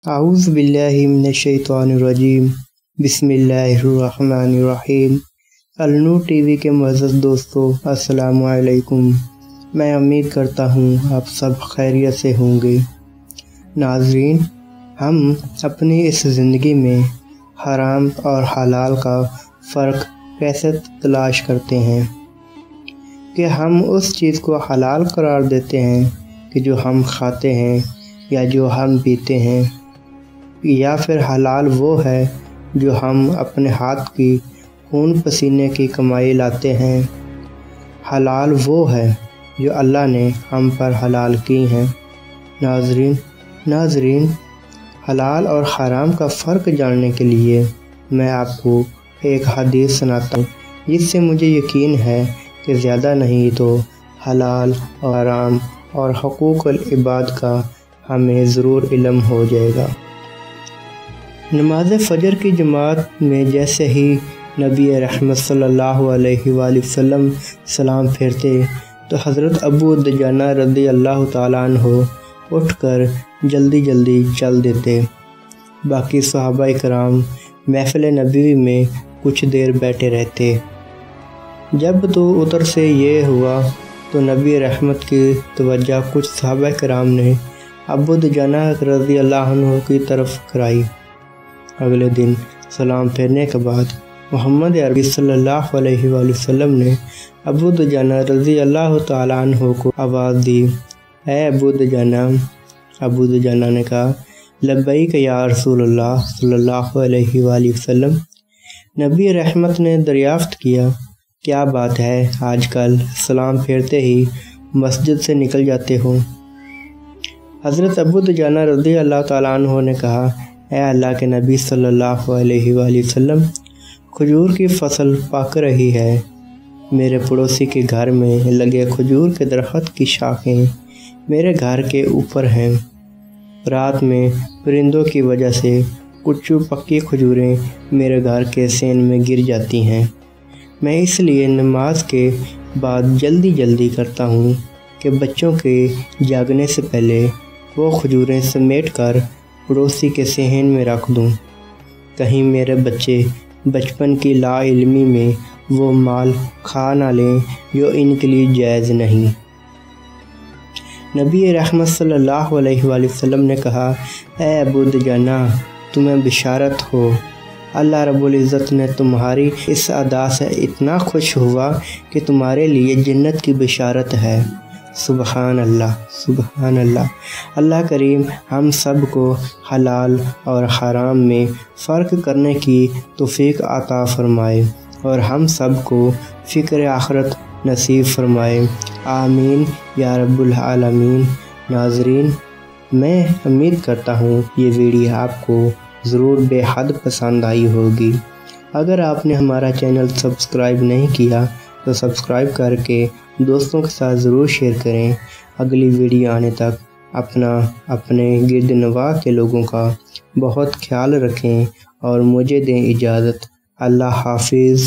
اعوذ باللہ من الشیطان الرجیم بسم اللہ الرحمن الرحیم۔ النور ٹی وی کے معزز دوستو، السلام علیکم۔ میں امید کرتا ہوں آپ سب خیریت سے ہوں گے۔ ناظرین، ہم اپنی اس زندگی میں حرام اور حلال کا فرق کیسے تلاش کرتے ہیں کہ ہم اس چیز کو حلال قرار دیتے ہیں کہ جو ہم کھاتے ہیں یا جو ہم پیتے ہیں، یا پھر حلال وہ ہے جو ہم اپنے ہاتھ کی خون پسینے کی کمائی لاتے ہیں۔ حلال وہ ہے جو اللہ نے ہم پر حلال کی ہیں۔ ناظرین، حلال اور حرام کا فرق جاننے کے لیے میں آپ کو ایک حدیث سناتا ہوں، جس سے مجھے یقین ہے کہ زیادہ نہیں تو حلال اور حرام اور حقوق العباد کا ہمیں ضرور علم ہو جائے گا۔ نماز فجر کی جماعت میں جیسے ہی نبی رحمت صلی اللہ علیہ وآلہ وسلم سلام پھیرتے تو حضرت ابو دجانہ رضی اللہ تعالیٰ عنہ اٹھ کر جلدی چل دیتے۔ باقی صحابہ کرام محفل نبوی میں کچھ دیر بیٹھے رہتے۔ جب تو ادھر سے یہ ہوا تو نبی رحمت کی توجہ کچھ صحابہ کرام نے ابو دجانہ رضی اللہ عنہ کی طرف کرائی۔ اگلے دن سلام پھیرنے کے بعد محمد عربی صلی اللہ علیہ وآلہ وسلم نے ابو دجانہ رضی اللہ تعالیٰ عنہ کو آواز دی، اے ابو دجانہ۔ ابو دجانہ نے کہا، لبیک یا رسول اللہ صلی اللہ علیہ وآلہ وسلم۔ نبی رحمت نے دریافت کیا، کیا بات ہے، آج کل سلام پھیرتے ہی مسجد سے نکل جاتے ہو؟ حضرت ابو دجانہ رضی اللہ تعالیٰ عنہ نے کہا، اے اللہ کے نبی صلی اللہ علیہ وآلہ وسلم، کھجور کی فصل پک رہی ہے۔ میرے پڑوسی کے گھر میں لگے کھجور کے درخت کی شاخیں میرے گھر کے اوپر ہیں۔ رات میں پرندوں کی وجہ سے کچھ پکی کھجوریں میرے گھر کے سین میں گر جاتی ہیں۔ میں اس لیے نماز کے بعد جلدی کرتا ہوں کہ بچوں کے جاگنے سے پہلے وہ کھجوریں سمیٹ کر پڑوسی کے صحن میں رکھ دوں، کہیں میرے بچے بچپن کی لا علمی میں وہ مال کھا نہ لیں جو ان کے لیے جائز نہیں۔ نبی رحمت صلی اللہ علیہ وآلہ وسلم نے کہا، اے ابو دجانہ، تمہیں بشارت ہو، اللہ رب العزت نے تمہاری اس ادا سے اتنا خوش ہوا کہ تمہارے لیے جنت کی بشارت ہے۔ سبحان اللہ، سبحان اللہ۔ اللہ کریم ہم سب کو حلال اور حرام میں فرق کرنے کی توفیق عطا فرمائے اور ہم سب کو فکر آخرت نصیب فرمائے، آمین یا رب العالمین۔ ناظرین، میں امید کرتا ہوں یہ ویڈیو آپ کو ضرور بے حد پسند آئی ہوگی۔ اگر آپ نے ہمارا چینل سبسکرائب نہیں کیا تو سبسکرائب کر کے دوستوں کے ساتھ ضرور شیئر کریں۔ اگلی ویڈیو آنے تک اپنے گرد نواح کے لوگوں کا بہت خیال رکھیں اور مجھے دیں اجازت۔ اللہ حافظ۔